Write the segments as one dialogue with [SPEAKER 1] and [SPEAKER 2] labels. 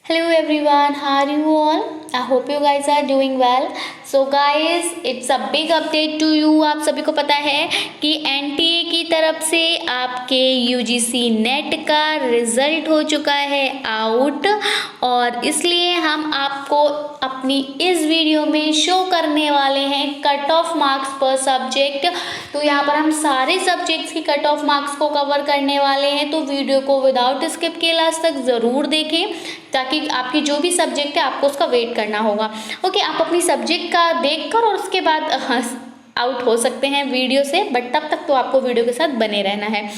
[SPEAKER 1] Hello everyone, how are you all? I hope you guys are doing well. So guys, it's a big update to you. आप सभी को पता है कि NTA की तरफ से आपके यूजीसी नेट का रिजल्ट हो चुका है आउट, और इसलिए हम आपको अपनी इस वीडियो में शो करने वाले हैं कट ऑफ मार्क्स पर सब्जेक्ट। तो यहाँ पर हम सारे सब्जेक्ट्स की कट ऑफ मार्क्स को कवर करने वाले हैं, तो वीडियो को विदाउट स्किप किए लास्ट तक ज़रूर देखें, ताकि आपकी जो भी सब्जेक्ट है आपको उसका वेट करना होगा। ओके, आप अपनी सब्जेक्ट का देखकर और उसके बाद आउट हो सकते हैं वीडियो से, बट तब तक तो आपको वीडियो के साथ बने रहना है।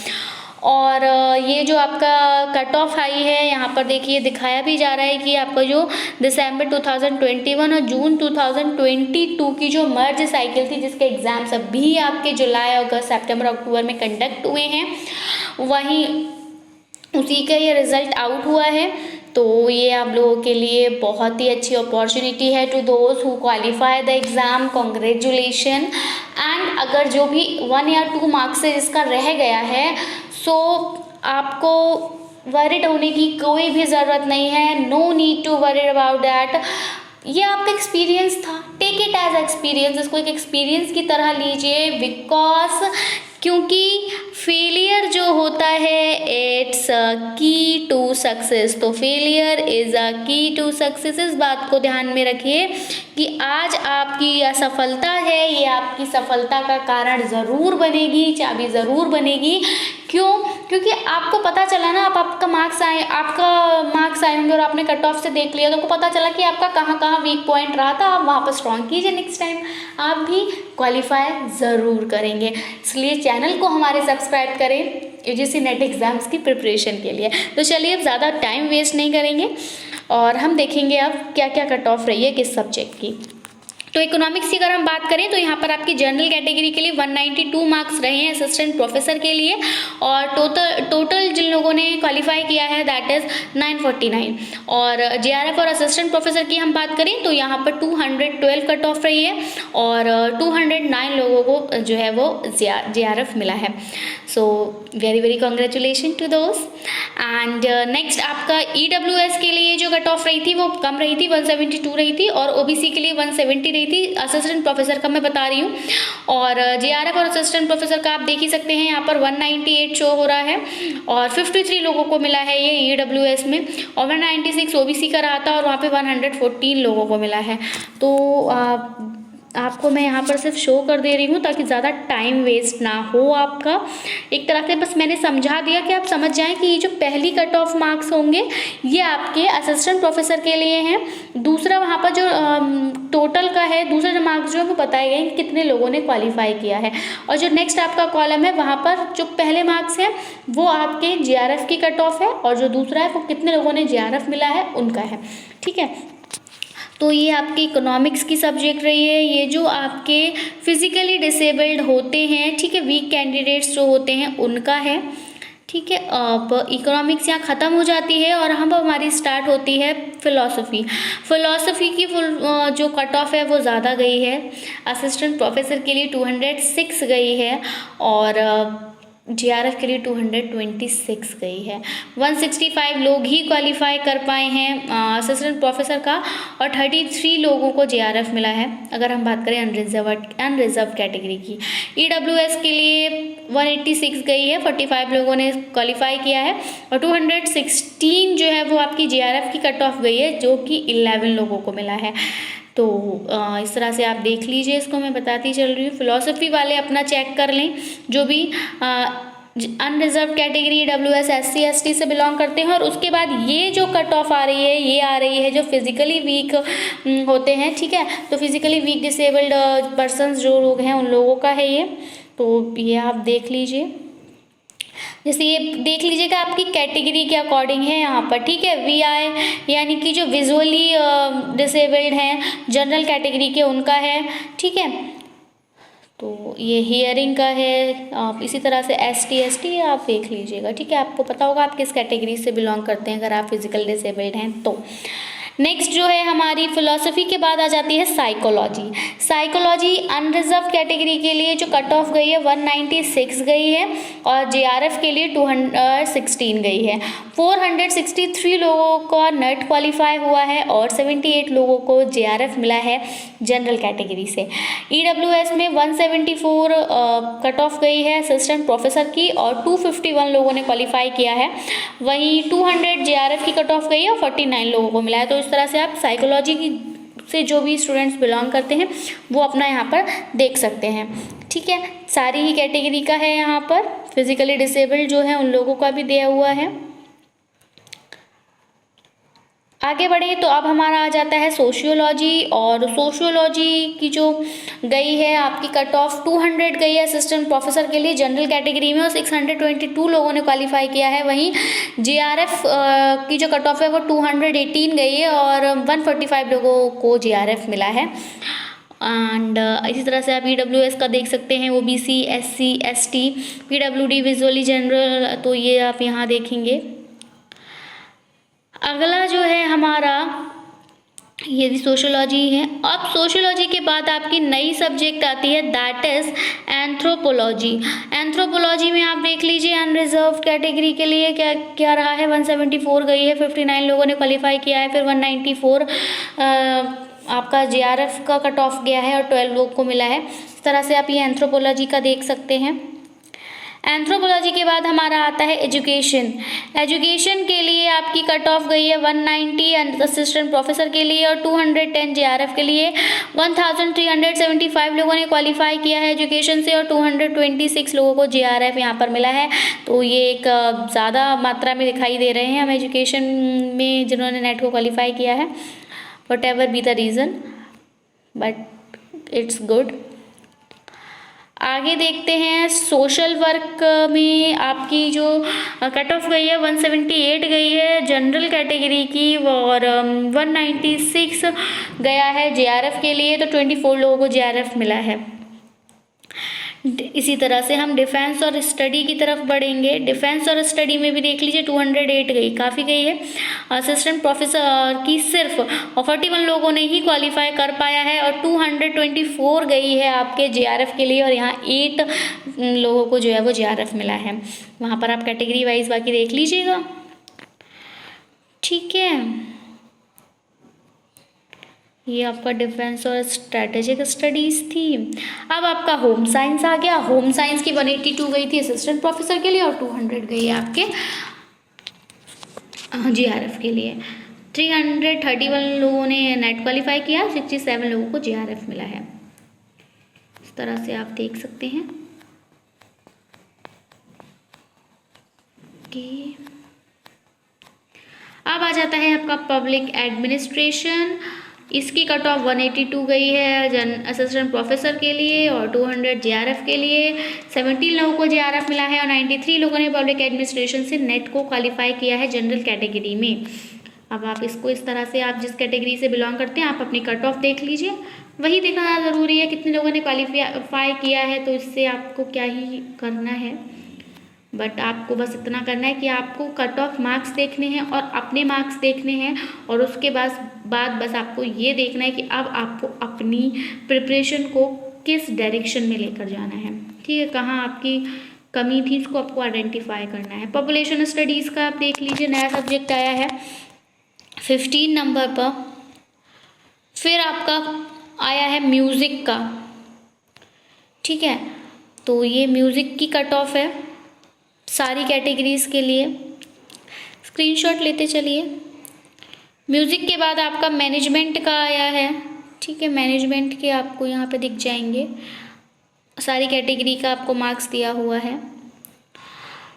[SPEAKER 1] और ये जो आपका कट ऑफ आई है, यहाँ पर देखिए दिखाया भी जा रहा है कि आपका जो दिसंबर 2021 और जून 2022 की जो मर्ज साइकिल थी, जिसके एग्ज़ाम्स अभी आपके जुलाई, अगस्त, सितंबर, अक्टूबर में कंडक्ट हुए हैं, वहीं उसी का ये रिज़ल्ट आउट हुआ है। तो ये आप लोगों के लिए बहुत ही अच्छी अपॉर्चुनिटी है to those who qualify the exam, congratulation. And अगर जो भी 1 या 2 मार्क्स से जिसका रह गया है, सो आपको वरीड होने की कोई भी ज़रूरत नहीं है। No need to worry about that. ये आपका एक्सपीरियंस था, टेक इट एज एक्सपीरियंस, इसको एक एक्सपीरियंस की तरह लीजिए। बिकॉज क्योंकि फेलियर जो होता है इट्स अ की टू सक्सेस, तो फेलियर इज़ अ की टू सक्सेस। इस बात को ध्यान में रखिए कि आज आपकी असफलता है, ये आपकी सफलता का कारण ज़रूर बनेगी, चाबी ज़रूर बनेगी। क्यों? क्योंकि आपको पता चला ना, आपका मार्क्स आए होंगे और आपने कट ऑफ से देख लिया, तो आपको पता चला कि आपका कहाँ कहाँ वीक पॉइंट रहा था। आप वहाँ पर स्ट्रॉन्ग कीजिए, नेक्स्ट टाइम आप भी क्वालिफाई ज़रूर करेंगे। इसलिए चैनल को हमारे सब्सक्राइब करें यूजीसी नेट एग्ज़ाम्स की प्रिपरेशन के लिए। तो चलिए अब ज़्यादा टाइम वेस्ट नहीं करेंगे और हम देखेंगे अब क्या क्या कट ऑफ रही है किस सब्जेक्ट की। तो इकोनॉमिक्स की अगर हम बात करें तो यहाँ पर आपकी जनरल कैटेगरी के लिए 192 मार्क्स रहे हैं असिस्टेंट प्रोफेसर के लिए, और टोटल जिन लोगों ने क्वालिफाई किया है दैट इज़ 949। और जेआरएफ और असिस्टेंट प्रोफेसर की हम बात करें तो यहाँ पर 212 कट ऑफ रही है और 209 लोगों को जो है वो जेआरएफ मिला है। So very very congratulation to those. And next आपका ईडब्ल्यूएस के लिए जो कट ऑफ रही थी वो कम रही थी, 172 रही थी, और ओबीसी के लिए 170 रही थी। असिस्टेंट प्रोफेसर का मैं बता रही हूँ, और जेआरएफ और असिस्टेंट प्रोफेसर का आप देख ही सकते हैं, यहाँ पर 198 शो हो रहा है और 53 लोगों को मिला है ये ईडब्ल्यूएस में, और 196 ओबीसी का रहा था और वहाँ पे 114 लोगों को मिला है। तो आपको मैं यहाँ पर सिर्फ शो कर दे रही हूँ ताकि ज़्यादा टाइम वेस्ट ना हो आपका। एक तरह से बस मैंने समझा दिया कि आप समझ जाएं कि ये जो पहली कट ऑफ मार्क्स होंगे ये आपके असिस्टेंट प्रोफेसर के लिए हैं। दूसरा वहाँ पर जो टोटल का है, दूसरा जो मार्क्स जो है वो बताए गए कि कितने लोगों ने क्वालिफाई किया है, और जो नेक्स्ट आपका कॉलम है वहाँ पर जो पहले मार्क्स हैं वो आपके जेआरएफ की कट ऑफ है, और जो दूसरा है वो कितने लोगों ने जेआरएफ मिला है उनका है। ठीक है, तो ये आपकी इकोनॉमिक्स की सब्जेक्ट रही है। ये जो आपके फिजिकली डिसेबल्ड होते हैं, ठीक है, वीक कैंडिडेट्स जो होते हैं उनका है। ठीक है, अब इकोनॉमिक्स यहाँ ख़त्म हो जाती है और हम हमारी स्टार्ट होती है फ़िलासफ़ी की जो कट ऑफ है वो ज़्यादा गई है। असिस्टेंट प्रोफेसर के लिए 206 गई है और जेआरएफ के लिए 226 गई है। 165 लोग ही क्वालिफाई कर पाए हैं असिस्टेंट प्रोफेसर का, और 33 लोगों को जेआरएफ मिला है अगर हम बात करें अनरिजर्व कैटेगरी की। ईडब्ल्यूएस के लिए 186 गई है, 45 लोगों ने क्वालिफाई किया है, और 216 जो है वो आपकी जेआरएफ की कट ऑफ गई है, जो कि 11 लोगों को मिला है। तो इस तरह से आप देख लीजिए, इसको मैं बताती चल रही हूँ। फ़िलासफ़ी वाले अपना चेक कर लें, जो भी unreserve category WS SC ST से बिलोंग करते हैं, और उसके बाद ये जो कट ऑफ आ रही है ये आ रही है जो फिज़िकली वीक होते हैं। ठीक है, तो फिज़िकली वीक डिसेबल्ड पर्सनस जो लोग हैं उन लोगों का है ये। तो ये आप देख लीजिए, जैसे ये देख लीजिएगा आपकी कैटेगरी के अकॉर्डिंग है यहाँ पर। ठीक है, VI यानी कि जो विजुअली डिसेबल्ड हैं जनरल कैटेगरी के उनका है। ठीक है, तो ये हियरिंग का है, आप इसी तरह से ST ST आप देख लीजिएगा। ठीक है, आपको पता होगा आप किस कैटेगरी से बिलोंग करते हैं अगर आप फिजिकल डिसेबल्ड हैं तो। नेक्स्ट जो है हमारी फिलोसफी के बाद आ जाती है साइकोलॉजी। साइकोलॉजी अनरिजर्व कैटेगरी के लिए जो कट ऑफ गई है 196 गई है और जेआरएफ के लिए 216 गई है। 463 लोगों का नेट क्वालिफाई हुआ है और 78 लोगों को जेआरएफ मिला है जनरल कैटेगरी से। ईडब्ल्यूएस में 174 कट ऑफ गई है असिस्टेंट प्रोफेसर की और 251 लोगों ने क्वालिफाई किया है। वहीं 200 जेआरएफ की कट ऑफ गई है और 49 लोगों को मिला है। तो इस तरह से आप साइकोलॉजी की से जो भी स्टूडेंट्स बिलोंग करते हैं वो अपना यहाँ पर देख सकते हैं। ठीक है, सारी ही कैटेगरी का है। यहाँ पर फिजिकली डिसेबल्ड जो है उन लोगों का भी दिया हुआ है। आगे बढ़े तो अब हमारा आ जाता है सोशियोलॉजी, और सोशियोलॉजी की जो गई है आपकी कट ऑफ 200 गई है असिस्टेंट प्रोफेसर के लिए जनरल कैटेगरी में और 622 लोगों ने क्वालिफाई किया है। वहीं जेआरएफ की जो कट ऑफ है वो 218 गई है और 145 लोगों को जेआरएफ मिला है। एंड इसी तरह से आप ईडब्ल्यूएस का देख सकते हैं, OBC, SC, ST, PWD, visually general, तो ये आप यहाँ देखेंगे। अगला जो है हमारा ये भी सोशियोलॉजी है। अब सोशियोलॉजी के बाद आपकी नई सब्जेक्ट आती है दैट इज एंथ्रोपोलॉजी। एंथ्रोपोलॉजी में आप देख लीजिए अनरिजर्व कैटेगरी के लिए क्या क्या रहा है। 174 गई है, 59 लोगों ने क्वालिफाई किया है। फिर 194 आपका जेआरएफ का कट ऑफ गया है और 12 लोगों को मिला है। इस तरह से आप ये एंथ्रोपोलॉजी का देख सकते हैं। एंथ्रोपोलॉजी के बाद हमारा आता है एजुकेशन। एजुकेशन के लिए आपकी कट ऑफ गई है 190 असिस्टेंट प्रोफेसर के लिए और 210 जेआरएफ के लिए। 1375 लोगों ने क्वालिफाई किया है एजुकेशन से और 226 लोगों को जेआरएफ यहाँ पर मिला है। तो ये एक ज़्यादा मात्रा में दिखाई दे रहे हैं हम एजुकेशन में जिन्होंने नेट को क्वालिफाई किया है। What ever be the reason, but it's good. आगे देखते हैं सोशल वर्क में आपकी जो कट ऑफ गई है 178 गई है जनरल कैटेगरी की और 196 गया है जेआरएफ के लिए। तो 24 लोगों को जेआरएफ मिला है। इसी तरह से हम डिफेंस और स्टडी की तरफ बढ़ेंगे। डिफेंस और स्टडी में भी देख लीजिए 208 गई, काफ़ी गई है। असिस्टेंट प्रोफेसर की सिर्फ 41 लोगों ने ही क्वालिफाई कर पाया है और 224 गई है आपके जेआरएफ के लिए और यहाँ 8 लोगों को जो है वो जेआरएफ मिला है। वहाँ पर आप कैटेगरी वाइज बाकी देख लीजिएगा। ठीक है, ये आपका डिफेंस और स्ट्रेटेजिक स्टडीज़ थी। अब आपका होम साइंस आ गया। होम साइंस की 182 गई थी असिस्टेंट प्रोफेसर के लिए और 200 गई है आपके जेआरएफ के लिए। 331 लोगों ने नेट क्वालिफाई किया, 67 लोगों को जेआरएफ मिला है। इस तरह से आप देख सकते हैं कि अब आ जाता है आपका पब्लिक एडमिनिस्ट्रेशन। इसकी कट ऑफ 182 गई है असिस्टेंट प्रोफेसर के लिए और 200 जेआरएफ के लिए। 17 लोगों को जेआरएफ मिला है और 93 लोगों ने पब्लिक एडमिनिस्ट्रेशन से नेट को क्वालिफाई किया है जनरल कैटेगरी में। अब आप इसको इस तरह से, आप जिस कैटेगरी से बिलोंग करते हैं आप अपनी कट ऑफ देख लीजिए। वही देखना ज़रूरी है कितने लोगों ने क्वालिफाई किया है, तो इससे आपको क्या ही करना है, बट आपको बस इतना करना है कि आपको कट ऑफ मार्क्स देखने हैं और अपने मार्क्स देखने हैं और उसके बाद बस आपको ये देखना है कि अब आपको अपनी प्रिपरेशन को किस डायरेक्शन में लेकर जाना है। ठीक है, कहाँ आपकी कमी थी इसको आपको आइडेंटिफाई करना है। पॉपुलेशन स्टडीज़ का आप देख लीजिए, नया सब्जेक्ट आया है 15 नंबर पर। फिर आपका आया है म्यूज़िक का। ठीक है, तो ये म्यूज़िक की कट ऑफ है सारी कैटेगरीज़ के लिए। स्क्रीनशॉट लेते चलिए। म्यूज़िक के बाद आपका मैनेजमेंट का आया है। ठीक है, मैनेजमेंट के आपको यहाँ पे दिख जाएंगे, सारी कैटेगरी का आपको मार्क्स दिया हुआ है।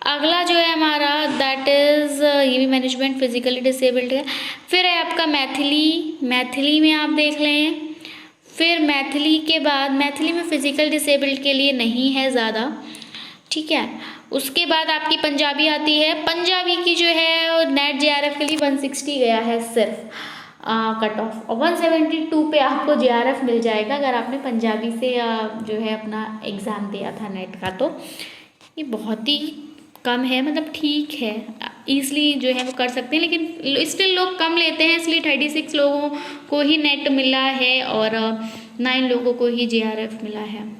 [SPEAKER 1] अगला जो है हमारा दैट इज़ ये भी मैनेजमेंट फिजिकली डिसेबल्ड है। फिर है आपका मैथिली में आप देख लें। फिर मैथिली के बाद, मैथिली में फिजिकल डिसेबल्ड के लिए नहीं है ज़्यादा। ठीक है, उसके बाद आपकी पंजाबी आती है। पंजाबी की जो है नेट जेआरएफ के लिए 160 गया है सिर्फ कट ऑफ, और 172 पे आपको जेआरएफ मिल जाएगा अगर आपने पंजाबी से जो है अपना एग्ज़ाम दिया था नेट का। तो ये बहुत ही कम है, मतलब ठीक है, ईजली जो है वो कर सकते हैं, लेकिन स्टिल लोग कम लेते हैं, इसलिए 36 लोगों को ही नेट मिला है और 9 लोगों को ही JRF मिला है।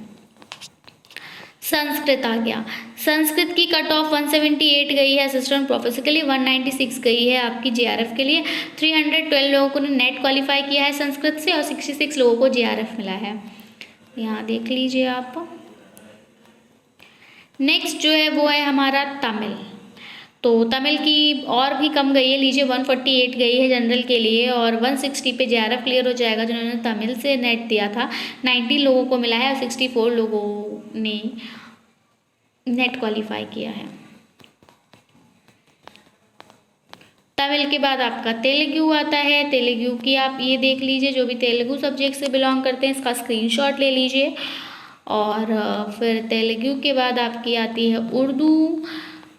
[SPEAKER 1] संस्कृत आ गया। संस्कृत की कट ऑफ 178 गई है असिस्टेंट प्रोफेसर के लिए, 196 गई है आपकी JRF के लिए। 312 लोगों ने नेट क्वालिफाई किया है संस्कृत से और 66 लोगों को JRF मिला है। यहाँ देख लीजिए आप। नेक्स्ट जो है वो है हमारा तमिल। तो तमिल की और भी कम गई है, लीजिए 148 गई है जनरल के लिए और 160 पे JRF क्लियर हो जाएगा जिन्होंने तमिल से नेट दिया था। 90 लोगों को मिला है और 64 लोगों ने नेट क्वालिफाई किया है। तमिल के बाद आपका तेलुगु आता है। तेलुगु की आप ये देख लीजिए, जो भी तेलुगु सब्जेक्ट से बिलोंग करते हैं इसका स्क्रीनशॉट ले लीजिए। और फिर तेलुगु के बाद आपकी आती है उर्दू।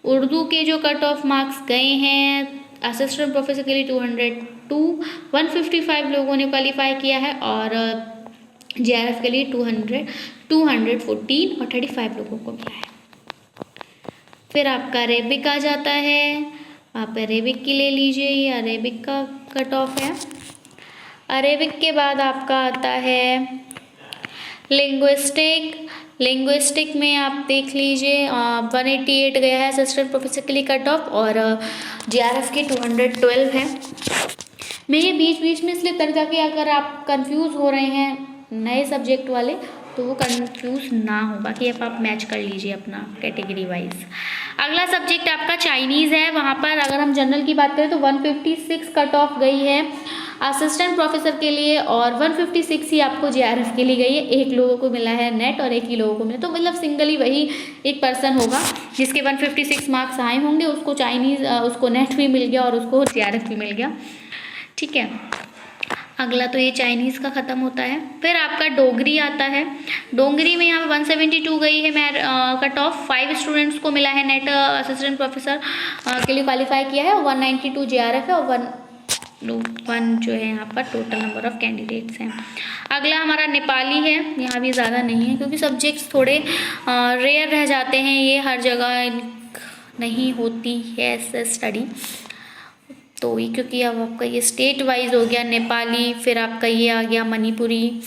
[SPEAKER 1] उर्दू के जो कट ऑफ मार्क्स गए हैं असिस्टेंट प्रोफेसर के लिए 202, 155 लोगों ने क्वालिफाई किया है और JRF के लिए 214 और 35 लोगों को मिला है। फिर आपका अरेबिक आ जाता है, आप अरेबिक की ले लीजिए, ये अरेबिक का कट ऑफ है। अरेबिक के बाद आपका आता है लिंग्विस्टिक। लिंग्विस्टिक में आप देख लीजिए 188 गया है असिस्टेंट प्रोफेसर के लिए कट ऑफ और JRF की 212 है। मैं ये बीच बीच में इसलिए कर ताकि अगर आप कंफ्यूज हो रहे हैं नए सब्जेक्ट वाले तो वो कंफ्यूज ना हो, बाकी आप मैच कर लीजिए अपना कैटेगरी वाइज। अगला सब्जेक्ट आपका चाइनीज़ है। वहाँ पर अगर हम जनरल की बात करें तो 156 कट ऑफ गई है असिस्टेंट प्रोफेसर के लिए और 156 ही आपको JRF के लिए गई है। 1 लोगों को मिला है नेट और 1 ही लोगों को मिला, तो मतलब सिंगली वही एक पर्सन होगा जिसके 156 मार्क्स आए होंगे, उसको चाइनीज़ उसको नेट भी मिल गया और उसको JRF भी मिल गया। ठीक है, अगला तो ये चाइनीज़ का ख़त्म होता है। फिर आपका डोगरी आता है। डोगरी में यहाँ पे 172 गई है मैं कट ऑफ, 5 स्टूडेंट्स को मिला है नेट असिस्टेंट प्रोफेसर के लिए क्वालिफाई किया है और 192 JRF है और 1 जो है यहाँ पर टोटल नंबर ऑफ कैंडिडेट्स हैं। अगला हमारा नेपाली है। यहाँ भी ज़्यादा नहीं है क्योंकि सब्जेक्ट्स थोड़े रेयर रह जाते हैं, ये हर जगह नहीं होती है ऐसे स्टडी, तो ये क्योंकि अब आपका ये स्टेट वाइज हो गया नेपाली। फिर आपका ये आ गया मणिपुरी,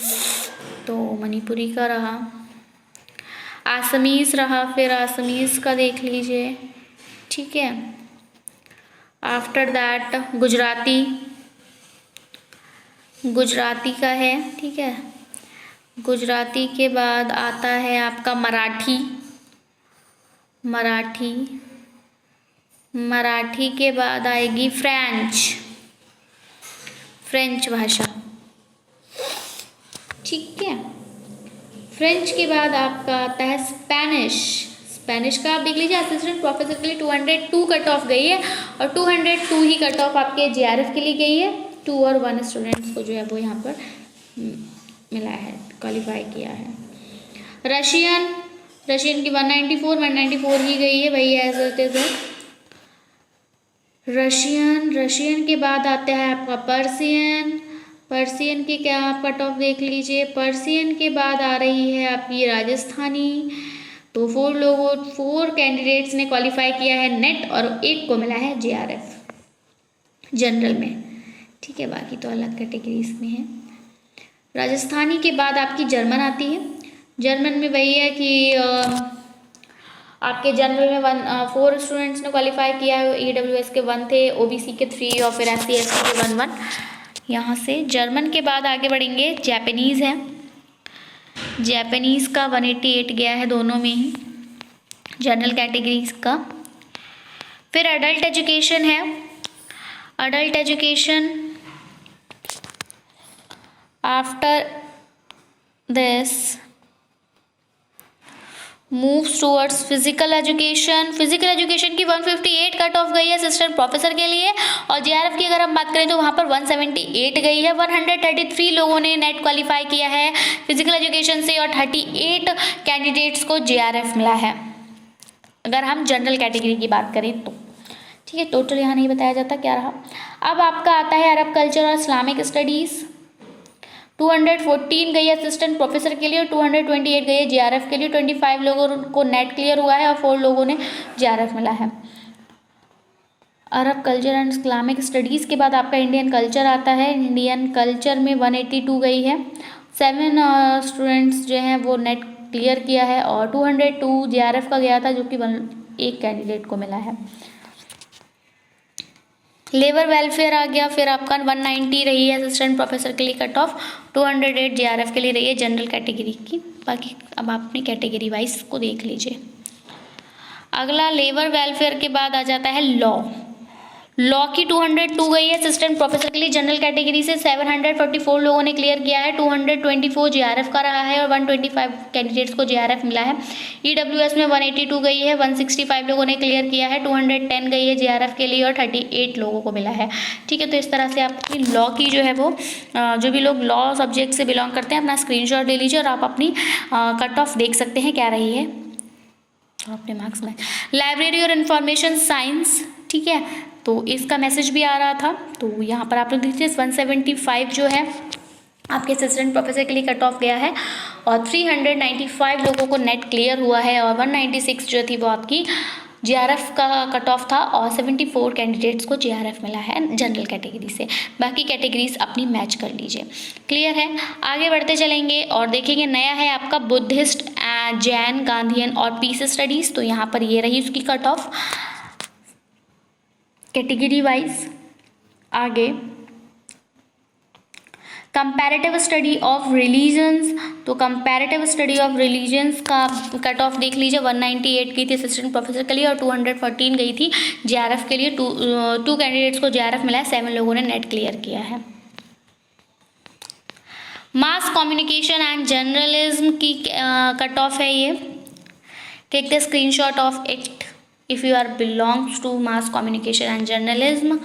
[SPEAKER 1] तो मणिपुरी का रहा। आसमीज़ रहा, फिर आसमीज़ का देख लीजिए। ठीक है, आफ्टर दैट गुजराती, गुजराती का है। ठीक है, गुजराती के बाद आता है आपका मराठी। मराठी, मराठी के बाद आएगी फ्रेंच, फ्रेंच भाषा। ठीक है, फ्रेंच के बाद आपका आता है स्पेनिश। स्पेनिश का आप देख लीजिए असिस्टेंट प्रोफेसर के लिए 202 कट ऑफ गई है और 202 ही कट ऑफ आपके JRF के लिए गई है। 2 और 1 स्टूडेंट्स को जो है वो यहाँ पर मिला है, क्वालिफाई किया है। रशियन, रशियन की 194 ही गई है, वही एज इट इज है। रशियन, रशियन के बाद आता है आपका पर्सियन। पर्सियन की क्या आप कट ऑफ देख लीजिए। पर्सियन के बाद आ रही है आपकी राजस्थानी। तो 4 कैंडिडेट्स ने क्वालिफाई किया है नेट और 1 को मिला है JRF जनरल में। ठीक है, बाकी तो अलग कैटेगरीज में है। राजस्थानी के बाद आपकी जर्मन आती है। जर्मन में वही है कि आपके जनरल में 4 स्टूडेंट्स ने क्वालिफाई किया है, EWS के 1 थे, OBC के 3 और फिर SC ST के 1 यहाँ से। जर्मन के बाद आगे बढ़ेंगे, जापानीज़ है। जापानीज़ का 188 गया है दोनों में ही, जनरल कैटेगरीज का। फिर अडल्ट एजुकेशन है। Adult education after this moves towards physical education. Physical education की 158 कट ऑफ गई है असिस्टेंट प्रोफेसर के लिए और JRF की अगर हम बात करें तो वहाँ पर 178 गई है। 133 लोगों ने नेट क्वालिफाई किया है फिजिकल एजुकेशन से और 38 कैंडिडेट्स को JRF मिला है अगर हम जनरल कैटेगरी की बात करें तो। ठीक है, टोटल यहाँ नहीं बताया जाता क्या रहा। अब आपका आता है अरब कल्चर और इस्लामिक स्टडीज़। 214 गई है असिस्टेंट प्रोफेसर के लिए और 228 गई है जेआरएफ के लिए। 25 लोगों को नेट क्लियर हुआ है और 4 लोगों ने जेआरएफ मिला है। अरब कल्चर एंड इस्लामिक स्टडीज़ के बाद आपका इंडियन कल्चर आता है। इंडियन कल्चर में 182 गई है। 7 स्टूडेंट्स जो हैं वो नेट क्लियर किया है और 202 जेआरएफ का गया था, जो कि एक कैंडिडेट को मिला है। लेबर वेलफेयर आ गया, फिर आपका 190 रही है असिस्टेंट प्रोफेसर के लिए कट ऑफ, 208 जेआरएफ के लिए रही है जनरल कैटेगरी की। बाकी अब आप अपनी कैटेगरी वाइज को देख लीजिए। अगला लेबर वेलफेयर के बाद आ जाता है लॉ की 202 गई है असिस्टेंट प्रोफेसर के लिए जनरल कैटेगरी से। 744 लोगों ने क्लियर किया है। 224 जेआरएफ का रहा है और 125 कैंडिडेट्स को जेआरएफ मिला है। ईडब्ल्यूएस में 182 गई है, 165 लोगों ने क्लियर किया है। 210 गई है जेआरएफ के लिए और 38 लोगों को मिला है। ठीक है, तो इस तरह से आपकी लॉ की जो है वो जो भी लोग लॉ सब्जेक्ट से बिलोंग करते हैं अपना स्क्रीनशॉट ले लीजिए और आप अपनी कट ऑफ देख सकते हैं क्या रही है अपने मार्क्स में। लाइब्रेरी और इंफॉर्मेशन साइंस, ठीक है, तो इसका मैसेज भी आ रहा था, तो यहाँ पर आप लोग देखिए 175 जो है आपके असिस्टेंट प्रोफेसर के लिए कट ऑफ गया है और 395 लोगों को नेट क्लियर हुआ है और 196 जो थी वो आपकी जेआरएफ का कट ऑफ था और 74 कैंडिडेट्स को जेआरएफ मिला है जनरल कैटेगरी से। बाकी कैटेगरीज अपनी मैच कर लीजिए। क्लियर है, आगे बढ़ते चलेंगे और देखेंगे नया है आपका बुद्धिस्ट, जैन, गांधीयन और पीस स्टडीज़। तो यहाँ पर ये रही उसकी कट ऑफ कैटेगरी वाइज। आगे कंपैरेटिव स्टडी ऑफ रिलीजन्स, तो कंपैरेटिव स्टडी ऑफ रिलीजन्स का कट ऑफ देख लीजिए। 198 गई थी असिस्टेंट प्रोफेसर के लिए और 214 गई थी जेआरएफ के लिए। टू कैंडिडेट्स को जेआरएफ मिला है, 7 लोगों ने नेट क्लियर किया है। मास कम्युनिकेशन एंड जर्नलिज्म की कट ऑफ है ये। Take the screenshot of it if you are belongs to mass communication and journalism.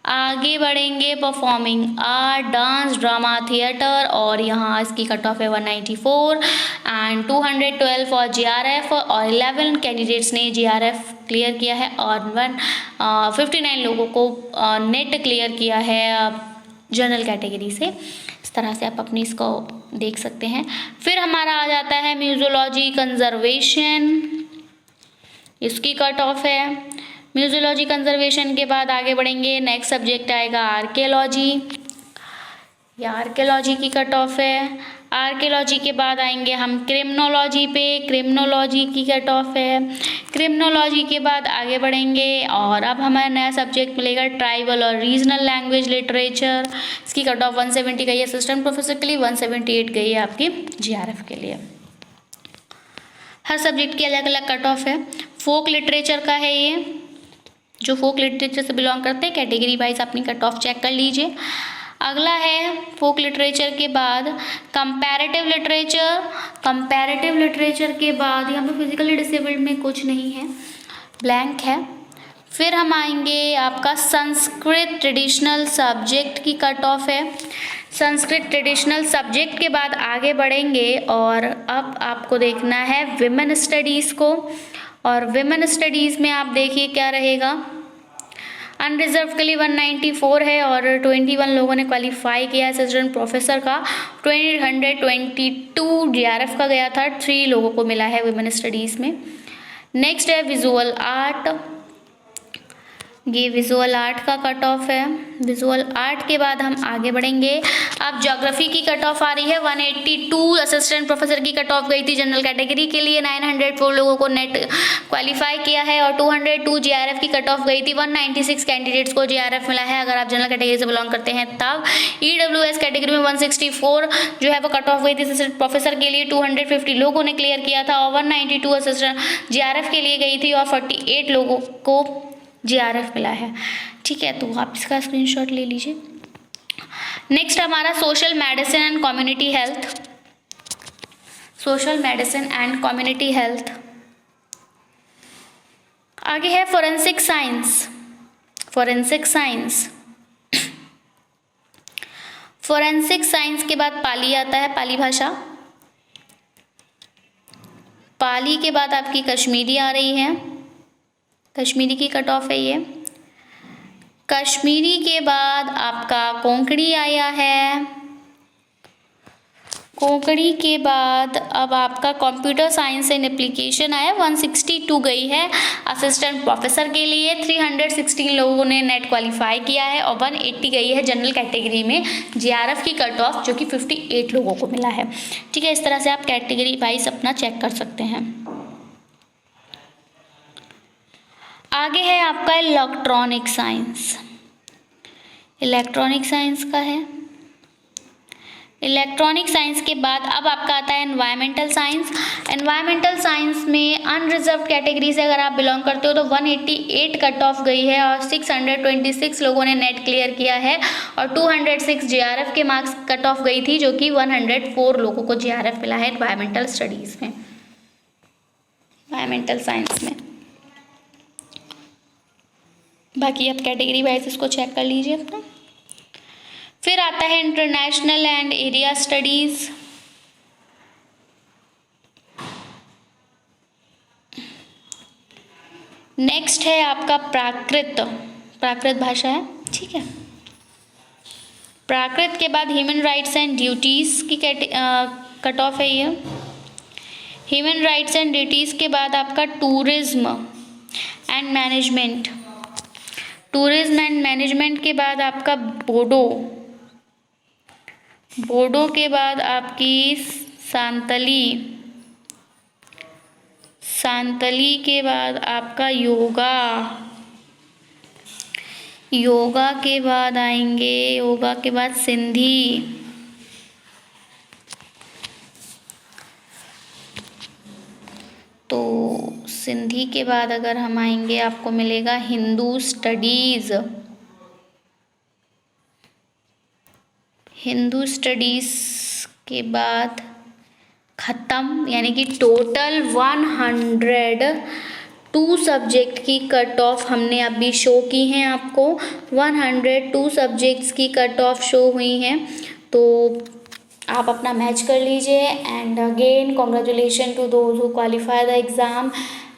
[SPEAKER 1] आगे बढ़ेंगे performing art, dance, drama, theatre और यहाँ इसकी कट ऑफ है 194 एंड 212 फॉर जेआरएफ और 11 कैंडिडेट्स ने जेआरएफ क्लियर किया है और 59 लोगों को नेट क्लियर किया है जनरल कैटेगरी से। इस तरह से आप अपनी इसको देख सकते हैं। फिर हमारा आ जाता है म्यूजियोलॉजी कंजर्वेशन, इसकी कट ऑफ है। म्यूजियोलॉजी कंजर्वेशन के बाद आगे बढ़ेंगे, नेक्स्ट सब्जेक्ट आएगा आर्कियोलॉजी। ये आर्कियोलॉजी की कट ऑफ है। आर्कियोलॉजी के बाद आएंगे हम क्रिमिनोलॉजी पे, क्रिमिनोलॉजी की कट ऑफ है। क्रिमिनोलॉजी के बाद आगे बढ़ेंगे और अब हमारा नया सब्जेक्ट मिलेगा ट्राइबल और रीजनल लैंग्वेज लिटरेचर। इसकी कट ऑफ 170 गई है असिस्टेंट प्रोफेसर के लिए, 178 गई है आपकी जेआरएफ के लिए। हर सब्जेक्ट की अलग अलग कट ऑफ है। फोक लिटरेचर का है ये, जो फोक लिटरेचर से बिलोंग करते हैं कैटेगरी वाइज अपनी कट ऑफ चेक कर लीजिए। अगला है फोक लिटरेचर के बाद कंपैरेटिव लिटरेचर। कंपैरेटिव लिटरेचर के बाद यहाँ पे फिजिकली डिसेबल्ड में कुछ नहीं है, ब्लैंक है। फिर हम आएंगे आपका संस्कृत ट्रेडिशनल सब्जेक्ट की कट ऑफ है। संस्कृत ट्रेडिशनल सब्जेक्ट के बाद आगे बढ़ेंगे और अब आपको देखना है विमेन स्टडीज़ को, और विमेन स्टडीज़ में आप देखिए क्या रहेगा। अनरिजर्व के लिए 194 है और 21 लोगों ने क्वालिफाई किया है असिस्टेंट प्रोफेसर का। 122 जेआरएफ का गया था, 3 लोगों को मिला है विमेन स्टडीज़ में। नेक्स्ट है विजुअल आर्ट, ये विजुअल आर्ट का कट ऑफ है। विजुअल आर्ट के बाद हम आगे बढ़ेंगे। अब ज्योग्राफी की कट ऑफ आ रही है 182 असिस्टेंट प्रोफेसर की कट ऑफ गई थी जनरल कैटेगरी के लिए। 904 लोगों को नेट क्वालिफाई किया है और 202 जेआरएफ की कट ऑफ गई थी। 196 कैंडिडेट्स को जेआरएफ मिला है अगर आप जनरल कैटेगरी से बिलोंग करते हैं तब। ईडब्ल्यूएस कैटेगरी में 164 जो है वो कट ऑफ गई थी असिस्टेंट प्रोफेसर के लिए। 250 लोगों ने क्लियर किया था और 192 असिस्टेंट जेआरएफ के लिए गई थी और 48 लोगों को जेआरएफ मिला है। ठीक है, तो आप इसका स्क्रीनशॉट ले लीजिए। नेक्स्ट हमारा social medicine and community health. Social medicine and community health. आगे है forensic science. Forensic science, forensic science के बाद पाली आता है, पाली भाषा। पाली के बाद आपकी कश्मीरी आ रही है, कश्मीरी की कट ऑफ है ये। कश्मीरी के बाद आपका कोंकणी आया है। कोंकणी के बाद अब आपका कंप्यूटर साइंस एंड एप्लीकेशन आया, 162 गई है असिस्टेंट प्रोफेसर के लिए, 316 लोगों ने नेट क्वालिफाई किया है और 180 गई है जनरल कैटेगरी में जेआरएफ की कट ऑफ, जो कि 58 लोगों को मिला है। ठीक है, इस तरह से आप कैटेगरी वाइज अपना चेक कर सकते हैं। आगे है आपका इलेक्ट्रॉनिक साइंस। इलेक्ट्रॉनिक साइंस का है, इलेक्ट्रॉनिक साइंस के बाद अब आपका आता है एनवायरमेंटल साइंस। एनवायरमेंटल साइंस में अनरिजर्व कैटेगरी से अगर आप बिलोंग करते हो तो 188 कट ऑफ गई है और 626 लोगों ने नेट क्लियर किया है और 206 जेआरएफ के मार्क्स कट ऑफ गई थी, जो कि 104 लोगों को जेआरएफ मिला है एनवायरमेंटल स्टडीज़ में, एनवायरमेंटल साइंस में। बाकी आप कैटेगरी वाइज इसको चेक कर लीजिए अपना। फिर आता है international and area studies. Next है आपका प्राकृत भाषा है। ठीक है, प्राकृत के बाद ह्यूमन राइट्स एंड ड्यूटीज़ की कट ऑफ है ये। ह्यूमन राइट्स एंड ड्यूटीज़ के बाद आपका tourism and management. Tourism and management के बाद आपका बोडो के बाद आपकी सांतली के बाद आपका योगा के बाद आएंगे, योगा के बाद सिंधी, तो सिंधी के बाद अगर हम आएंगे आपको मिलेगा हिंदू स्टडीज़। हिंदू स्टडीज़ के बाद ख़त्म, यानी कि टोटल 102 सब्जेक्ट की कट ऑफ हमने अभी शो की हैं आपको। 102 सब्जेक्ट्स की कट ऑफ शो हुई हैं, तो आप अपना मैच कर लीजिए। And again congratulation to those who qualify the exam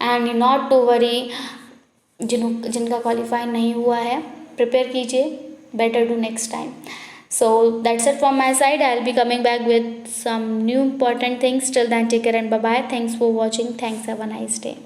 [SPEAKER 1] and not to worry, जिनका क्वालिफाई नहीं हुआ है प्रिपेयर कीजिए, better do next time. So that's it from my side. I'll be coming back with some new important things. Till then, take care and bye bye. Thanks for watching. Thanks. Have a nice day.